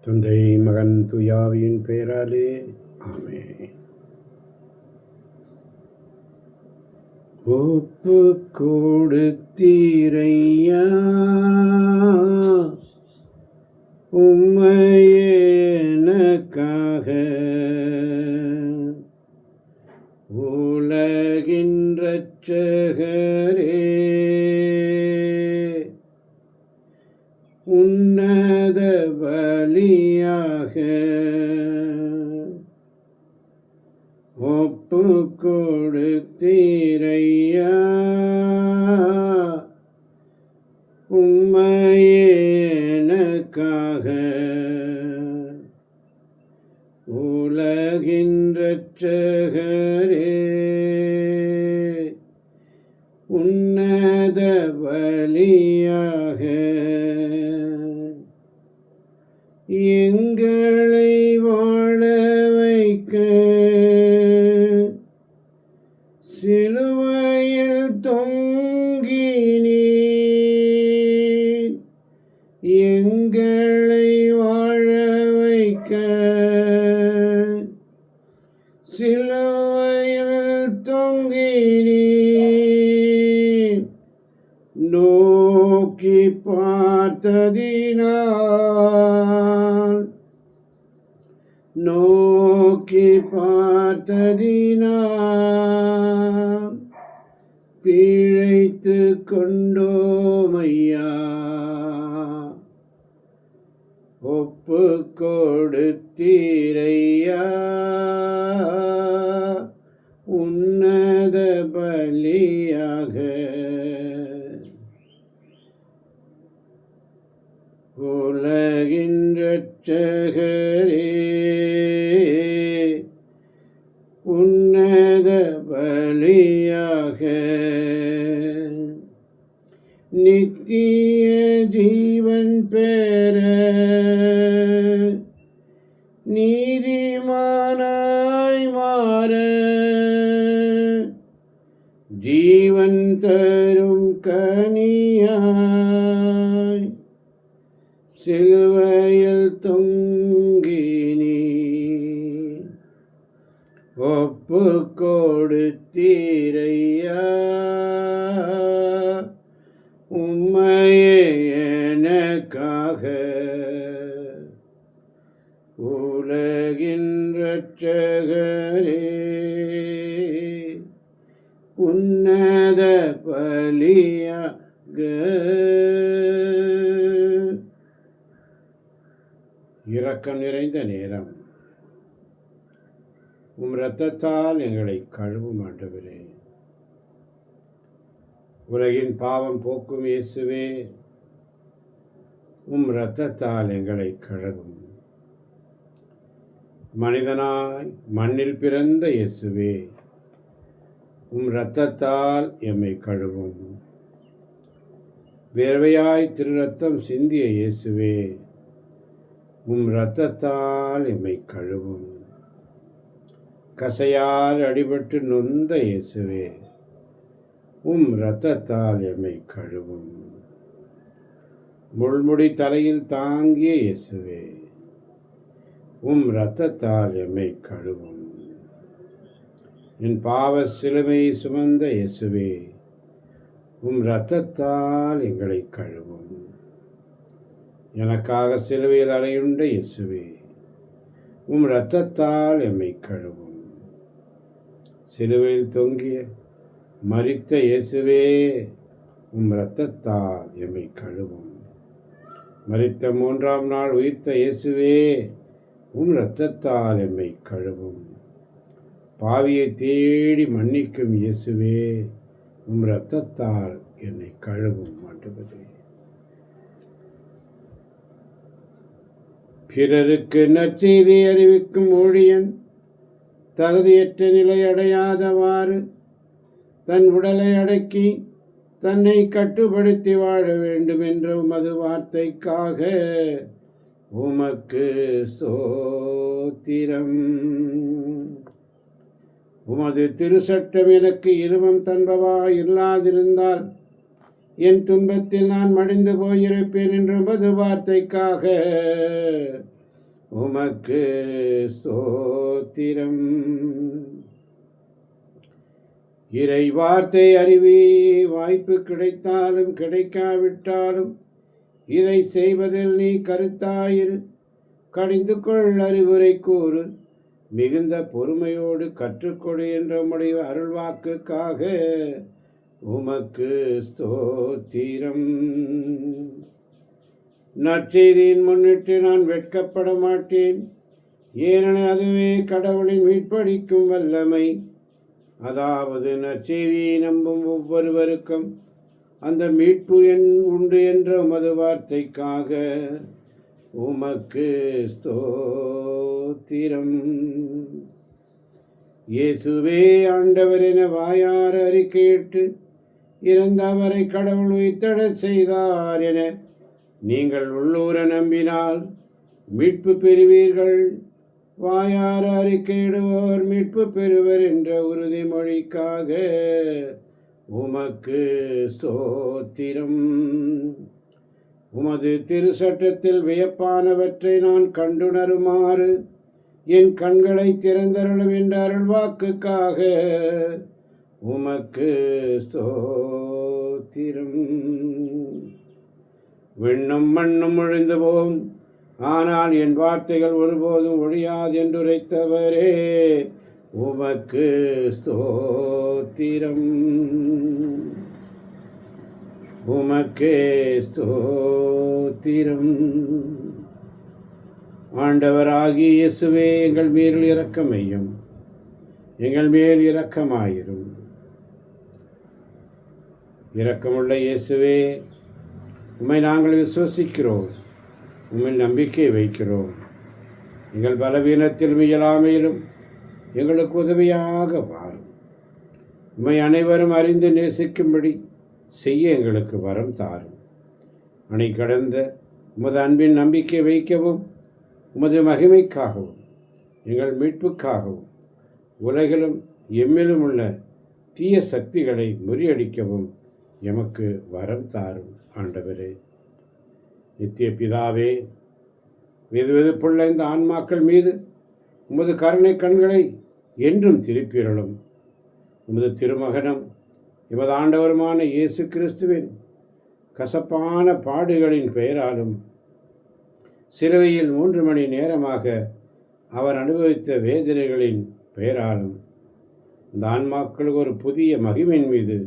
தந்தை மகன் துயாவியின் பெயராலே ஆமென். ஒப்பு கொடுத்தீரையா உம்மையே எனக்காக, உலகின் இரட்சகரே, உன்னத பலியாக ஒப்பு கொடுத்தீரையா உம்மையே எனக்காக, உலகின் இரட்சகரே, உன்னத பலியாக எங்களை வாழ வைக்க சிலுவையில் தொங்கினீர். எங்களை வாழ வைக்க சிலுவையில் தொங்கினீர். நோக்கி பார்த்ததினால், நோக்கி பார்த்ததினால் பிழைத்து கொண்டோமையா. ஒப்பு கொடுத்தீரையா உன்னத பலியாக, உலகின் இரட்சகரே, உன்னத பலியாக நித்திய ஜீவன் பெற நீதிமானாய் மாற ஜீவன் தரும் கனியாய் சிலுவையில் தொங்கினீர். ஒப்பு கொடுத்தீரையா உம்மையே எனக்காக, உலகின் இரட்சகரே, உன்னத பலியாக. இரக்கம் நிறைந்த நேரம், உம் இரத்தத்தால் எங்களை கழுவும் ஆண்டவரே. உலகின் பாவம் போக்கும் இயேசுவே, உம் இரத்தத்தால் எங்களை கழுவும். மனிதனாய் மண்ணில் பிறந்த இயேசுவே, உம் இரத்தத்தால் எம்மை கழுவும். வேர்வையாய் திரு ரத்தம் சிந்திய இயேசுவே, உம் இரத்தத்தால் எம்மை கழுவும். கசையால் அடிபட்டு நொந்த இயேசுவே, உம் இரத்தத்தால் எம்மை கழுவும். முள்முடி தலையில் தாங்கிய இயேசுவே, உம் இரத்தத்தால் எம்மை கழுவும். என் பாவ சிலுவையை சுமந்த இயேசுவே, உம் இரத்தத்தால் எங்களை கழுவும். எனக்காக சிலுவையில் அறையுண்ட இயேசுவே, உம் இரத்தத்தால் எம்மை கழுவும். சிலுவையில் தொங்கிய மரித்த இயேசுவே, உம் இரத்தத்தால் எம்மை கழுவும். மரித்த 3ஆம் நாள் உயிர்த்த இயேசுவே, உம் இரத்தத்தால் எம்மை கழுவும். பாவியை தேடி மன்னிக்கும் இயேசுவே, உம் இரத்தத்தால் என்னை கழுவும் ஆண்டவரே. பிறருக்கு நற்செய்தி அறிவிக்கும் ஊழியன் தகுதியற்ற நிலை அடையாதவாறு தன் உடலை அடக்கி தன்னை கட்டுப்படுத்தி வாழ வேண்டும் என்ற உமது வார்த்தைக்காக உமக்கு ஸ்தோத்திரம். உமது திருச்சட்டம் எனக்கு இருமம் தன்பவா இல்லாதிருந்தால் என் துன்பத்தில் நான் மடிந்து போயிருப்பேன் என்ற உமது வார்த்தைக்காக உமக்கு ஸ்தோத்திரம். இறை வார்த்தை அறிவி, வாய்ப்பு கிடைத்தாலும் கிடைக்காவிட்டாலும் இதை செய்வதில் நீ கருத்தாயிரு. கடிந்து கொள், அறிவுரை கூறு, மிகுந்த பொறுமையோடு கற்றுக்கொடு என்ற உம்முடைய அருள்வாக்குக்காக உமக்கு ஸ்தோத்திரம். நற்செய்தியின் முன்னிட்டு நான் வெட்கப்பட மாட்டேன், ஏனெனில் அதுவே கடவுளின் மீட்பளிக்கும் வல்லமை. அதாவது நற்செய்தியை நம்பும் ஒவ்வொருவருக்கும் அந்த மீட்பு உண்டு என்ற உமது வார்த்தைக்காக உமக்கு ஸ்தோத்திரம். இயேசுவே ஆண்டவர் என வாயார அறிக்கையிட்டு இறந்த அவரை கடவுள் உயிர்த்தெழச் செய்தார் என நீங்கள் உள்ளூர நம்பினால் மீட்பு பெறுவீர்கள். வாயார அறிக்கையிடுவோர் மீட்பு பெறுவர் என்ற உறுதிமொழிக்காக உமக்கு ஸ்தோத்திரம். உமது திருச்சட்டத்தில் வியப்பானவற்றை நான் கண்டுணருமாறு என் கண்களை திறந்தருளும் என்ற அருள்வாக்குக்காக உமக்கு ஸ்தோத்திரம். விண்ணும் மண்ணும் ஒழிந்து போம், ஆனால் என் வார்த்தைகள் ஒருபோதும் ஒழியாது என்று உரைத்தவரே உமக்கு ஸ்தோத்திரம். உமக்கே ஸ்தோத்திரம். ஆண்டவராகிய இயேசுவே, எங்கள் மேல் இரக்கமையும், எங்கள் மேல் இரக்கமாயிரும். இரக்கமுள்ள இயேசுவே, உம்மை நாங்கள் விசுவசிக்கிறோம், உம்மை நம்பிக்கை வைக்கிறோம். எங்கள் பலவீனத்திலும் இயலாமையிலும் எங்களுக்கு உதவியாக வாரும். உம்மை அனைவரும் அறிந்து நேசிக்கும்படி செய்ய எங்களுக்கு வரம் தாரும். அணை கடந்த உமது அன்பின் நம்பிக்கை வைக்கவும், உமது மகிமைக்காகவும், எங்கள் மீட்புக்காகவும், உலகிலும் எம்மிலும் உள்ள தீய சக்திகளை முறியடிக்கவும் எமக்கு வரம் தாரும். ஆண்டவரே, நித்திய பிதாவே, வெதுவெதுப்புள்ள இந்த ஆன்மாக்கள் மீது உமது கருணை கண்களை என்றும் திருப்பியருளும். உமது திருமகனும் எமது ஆண்டவருமான இயேசு கிறிஸ்துவின் கசப்பான பாடுகளின் பெயராலும், சிலுவையில் 3 மணி நேரமாக அவர் அனுபவித்த வேதனைகளின் பெயராலும் இந்த ஆன்மாக்களுக்கு ஒரு புதிய மகிமையின் மீது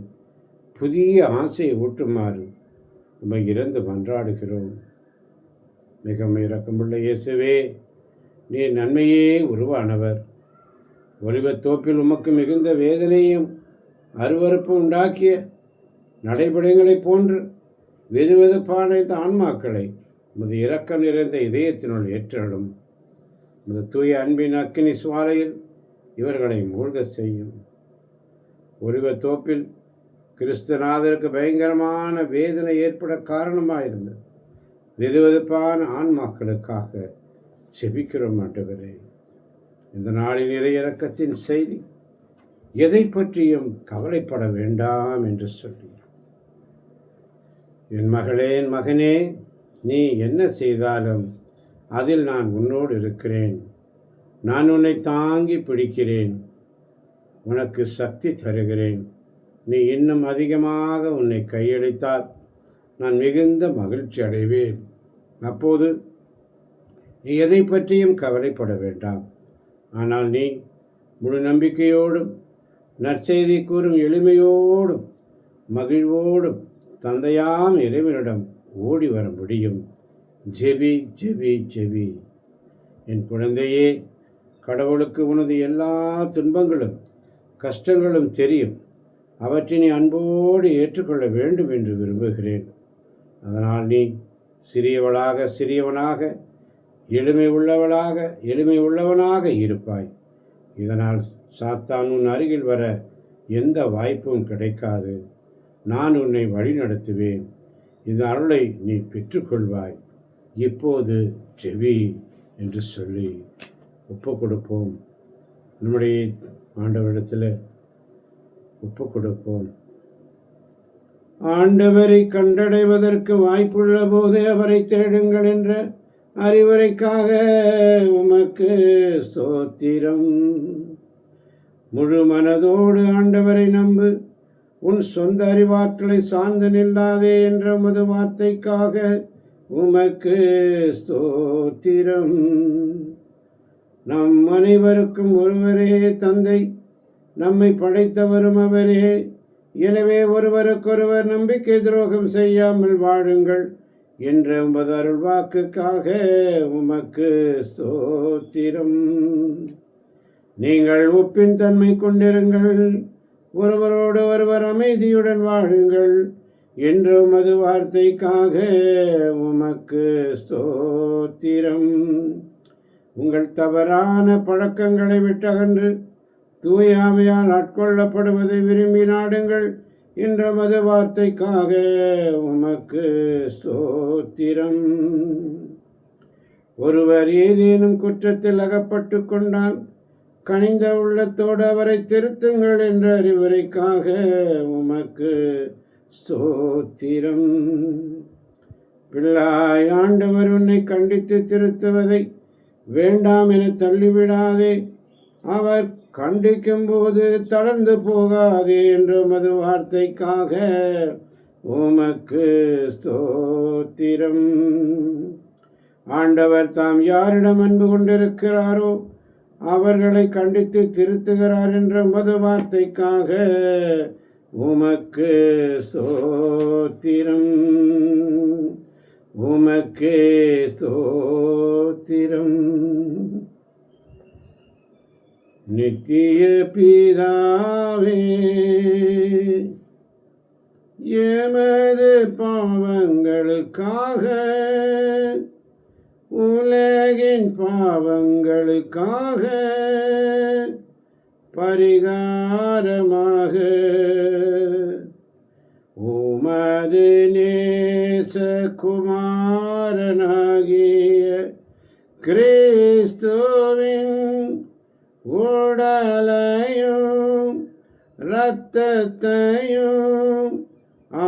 புதிய ஆசையை ஊட்டுமாறு உம்மை இறந்து மன்றாடுகிறோம். மிகவும் இரக்கமுள்ள இயேசுவே, நீர் நன்மையே உருவானவர். ஒலிவத்தோப்பில் உமக்கு மிகுந்த வேதனையும் அருவருப்பு உண்டாக்கிய நடைபடங்களைப் போன்று வெதுவெதுப்பான இந்த ஆன்மாக்களை உமது இரக்கம் நிறைந்த இதயத்தினுள் ஏற்றலும். உமது தூய அன்பின் அக்கினி சுவாலையில் இவர்களை மூழ்க செய்யும். ஒலிவத்தோப்பில் கிறிஸ்துநாதருக்கு பயங்கரமான வேதனை ஏற்பட காரணமாயிருந்த வெதுவெதுப்பான ஆன்மாக்களுக்காக செபிக்கிறோம். ஆண்டவரே, இந்த நாளின் இறை இரக்கத்தின் செய்தி எதை பற்றியும் கவலைப்பட வேண்டாம் என்று சொல்லி, என் மகளே, என் மகனே, நீ என்ன செய்தாலும் அதில் நான் உன்னோடு இருக்கிறேன். நான் உன்னை தாங்கி பிடிக்கிறேன், உனக்கு சக்தி தருகிறேன். நீ இன்னும் அதிகமாக உன்னை கையளித்தால் நான் மிகுந்த மகிழ்ச்சி அடைவேன். அப்போது நீ எதை பற்றியும் கவலைப்பட வேண்டாம். ஆனால் நீ முழு நம்பிக்கையோடும் நற்செய்தி கூறும் எளிமையோடும் மகிழ்வோடும் தந்தையாம் இறைவனிடம் ஓடி வர முடியும். JP JP JP. என் குழந்தையே, கடவுளுக்கு உனது எல்லா துன்பங்களும் கஷ்டங்களும் தெரியும். அவற்றை நீ அன்போடு ஏற்றுக்கொள்ள வேண்டும் என்று விரும்புகிறேன். அதனால் நீ சிறியவளாக சிறியவனாக, எளிமை உள்ளவனாக இருப்பாய். இதனால் சாத்தான் உன் அருகில் வர எந்த வாய்ப்பும் கிடைக்காது. நான் உன்னை வழி நடத்துவேன். இந்த அருளை நீ பெற்றுக்கொள்வாய். இப்போது ஜெபி என்று சொல்லி ஒப்பு கொடுப்போம். நம்முடைய ஆண்டவரிடத்தில் ஒப்பு கொடுப்போம். ஆண்டவரை கண்டடைவதற்கு வாய்ப்புள்ள போதே அவரை தேடுங்கள் என்ற அறிவுரைக்காக உமக்கு ஸ்தோத்திரம். முழு மனதோடு ஆண்டவரை நம்பு, உன் சொந்த அறிவாற்றலை சார்ந்து நில்லாதே என்ற உமது வார்த்தைக்காக உமக்கு ஸ்தோத்திரம். நம் அனைவருக்கும் ஒருவரே தந்தை, நம்மை படைத்தவரும் அவரே. எனவே ஒருவருக்கொருவர் நம்பிக்கை துரோகம் செய்யாமல் வாழுங்கள் என்ற உமது அருள் வாக்குக்காக உமக்கு ஸ்தோத்திரம். நீங்கள் உப்பின் தன்மை கொண்டிருங்கள், ஒருவரோடு ஒருவர் அமைதியுடன் வாழுங்கள் என்ற உமது வார்த்தைக்காக உமக்கு ஸ்தோத்திரம். உங்கள் தவறான பழக்கங்களை விட்டகன்று தூய ஆவியால் ஆட்கொள்ளப்படுவதை விரும்பி நாடுங்கள் என்ற மது வார்த்தைக்காக உமக்கு ஸ்தோத்திரம். ஒருவர் ஏதேனும் குற்றத்தில் அகப்பட்டு கொண்டால் கனிந்த உள்ளத்தோடு அவரை திருத்துங்கள் என்ற அறிவுரைக்காக உமக்கு ஸ்தோத்திரம். பிள்ளாய், ஆண்டவர் உன்னை கண்டித்து திருத்துவதை வேண்டாம் என தள்ளிவிடாதே. அவர் கண்டிக்கும் போது தளர்ந்து போகாதே என்ற மது வார்த்தைக்காக உமக்கு ஸ்தோத்திரம். ஆண்டவர் தாம் யாரிடம் அன்பு கொண்டிருக்கிறாரோ அவர்களை கண்டித்து திருத்துகிறார் என்ற மது வார்த்தைக்காக உமக்கு ஸ்தோத்திரம். உமக்கு ஸ்தோத்திரம். நித்திய பிதாவே, எமது பாவங்களுக்காக உலகின் பாவங்களுக்காக பரிகாரமாக உமது நேசகுமாரனாகிய கிறிஸ்துவின் உடலையும் இரத்தத்தையும்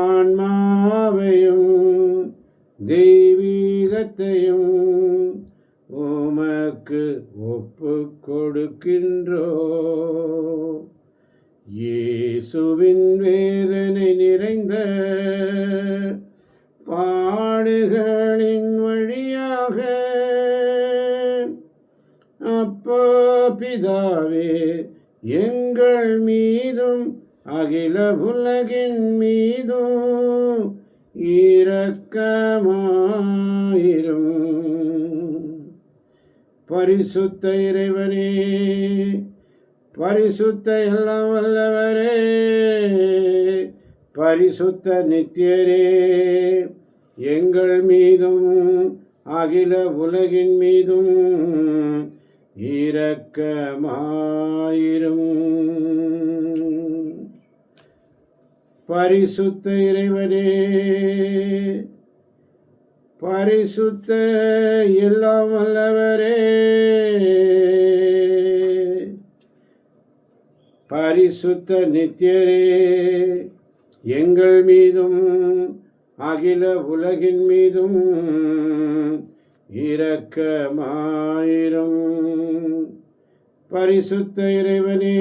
ஆன்மாவையும் தெய்வீகத்தையும் உமக்கு ஒப்பு கொடுக்கின்றோ. இயேசுவின் வேதனை நிறைந்த பாடுகளின் வழியாக அப்பா பிதாவே, எங்கள் மீதும் அகில உலகின் மீதும் இரக்கமாயிரும். பரிசுத்த இறைவனே, பரிசுத்த எல்லாம் வல்லவரே, பரிசுத்த நித்தியரே, எங்கள் மீதும் அகில உலகின் மீதும் இரக்கமாயிரும். பரிசுத்த இறைவனே, பரிசுத்த எல்லாம் வல்லவரே, பரிசுத்த நித்தியரே, எங்கள் மீதும் அகில உலகின் மீதும் இரக்கமாயிரும். பரிசுத்த இறைவனே,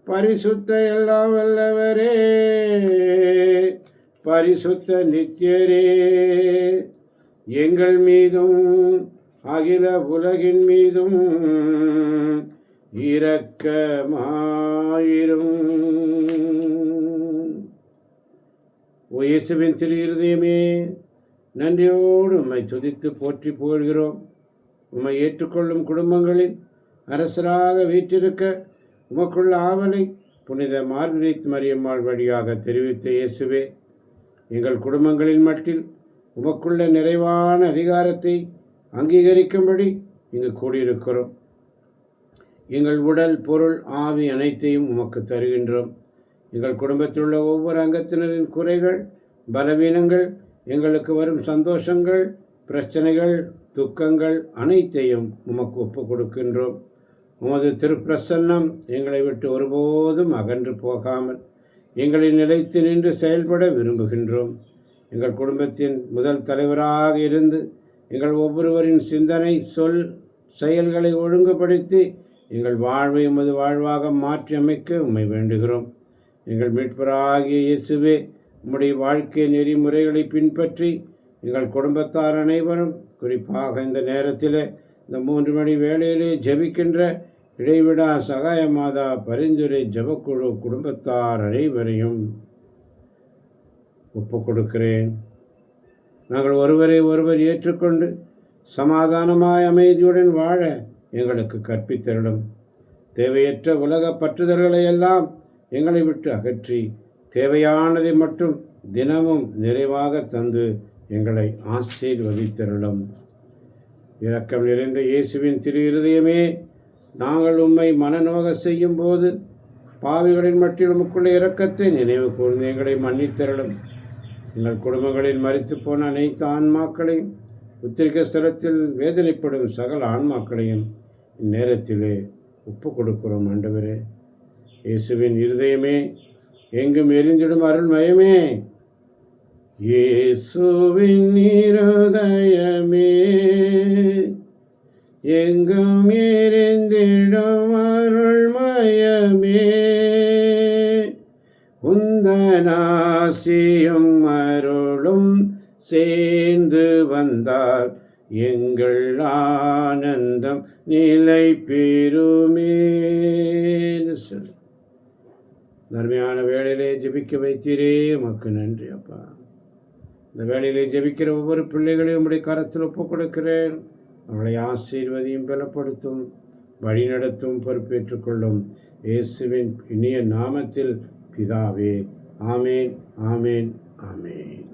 பரிசுத்த எல்லாம் வல்லவரே, பரிசுத்த நித்தியரே, எங்கள் மீதும் அகில உலகின் மீதும் இரக்கமாயிரும். ஓ இயேசுவின் திரு இருதயமே, நன்றியோடு உம்மை துதித்து போற்றி புகழ்கிறோம். உம்மை ஏற்றுக்கொள்ளும் குடும்பங்களில் அரசராக வீற்றிருக்க உமக்குள்ள ஆவலை புனித மார்கரெட் மரியம்மாள் வழியாக தெரிவித்த இயேசுவே, எங்கள் குடும்பங்களின் மட்டில் உமக்குள்ள நிறைவான அதிகாரத்தை அங்கீகரிக்கும்படி இங்கு கூடியிருக்கிறோம். எங்கள் உடல், பொருள், ஆவி அனைத்தையும் உமக்கு தருகின்றோம். எங்கள் குடும்பத்தில் உள்ள ஒவ்வொரு அங்கத்தினரின் குறைகள், பலவீனங்கள், எங்களுக்கு வரும் சந்தோஷங்கள், பிரச்சனைகள், துக்கங்கள் அனைத்தையும் உமக்கு ஒப்பு கொடுக்கின்றோம். உமது திருப்பிரசன்னம் எங்களை விட்டு ஒருபோதும் அகன்று போகாமல் எங்களை நிலைத்து நின்று செயல்பட விரும்புகின்றோம். எங்கள் குடும்பத்தின் முதல் தலைவராக இருந்து எங்கள் ஒவ்வொருவரின் சிந்தனை, சொல், செயல்களை ஒழுங்குபடுத்தி எங்கள் வாழ்வை உமது வாழ்வாக மாற்றி அமைக்க உம்மை வேண்டுகிறோம். எங்கள் மீட்பராகிய இயேசுவே, உம்முடைய வாழ்க்கை நெறிமுறைகளை பின்பற்றி எங்கள் குடும்பத்தார் அனைவரும், குறிப்பாக இந்த நேரத்தில் இந்த 3 மணி வேளையிலே ஜெபிக்கின்ற இடைவிடா சகாய மாதா பரிந்துரை ஜெபக்குழு குடும்பத்தார் அனைவரையும் ஒப்பு கொடுக்கிறேன். நாங்கள் ஒருவரை ஒருவர் ஏற்றுக்கொண்டு சமாதானமாய் அமைதியுடன் வாழ எங்களுக்கு கற்பித்தருளும். தேவையற்ற உலக பற்றுதல்களை எல்லாம் எங்களை விட்டு அகற்றி தேவையானதை மட்டும் தினமும் நிறைவாக தந்து எங்களை ஆசீர்வதித்தருளும். இரக்கம் நிறைந்த இயேசுவின் திரு இருதயமே, நாங்கள் உம்மை மனநோக செய்யும் போது பாவிகளின் மட்டில் உமக்குள்ள இரக்கத்தை நினைவு கூர்ந்து எங்களை மன்னித்தருளும். எங்கள் குடும்பங்களில் மரித்து போன அனைத்து ஆன்மாக்களையும், உத்திரிக்க ஸ்தலத்தில் வேதனைப்படும் சகல ஆன்மாக்களையும் இந்நேரத்திலே ஒப்பு கொடுக்கிறோம். ஆண்டவரே, இயேசுவின் இருதயமே, எங்கும் எரிந்திடும் அருள்மயமே, இயேசுவின் இருதயமே, எங்கும் எரிந்திடும் அருள்மயமே, உந்தனாசியும் அருளும் சேர்ந்து வந்தால் எங்கள் ஆனந்தம் நிலை பெறுமே. தர்மையான வேளையிலே ஜெபிக்க வைத்தீரே, உமக்கு நன்றி அப்பா. இந்த வேளையிலே ஜெபிக்கிற ஒவ்வொரு பிள்ளைகளையும் உம்முடைய கரத்தில் ஒப்புக் கொடுக்கிறேன். அவளை ஆசீர்வதியும், பலப்படுத்தும், வழிநடத்தும், பொறுப்பேற்றுக்கொள்ளும். இயேசுவின் இனிய நாமத்தில் பிதாவே, ஆமேன், ஆமேன், ஆமேன்.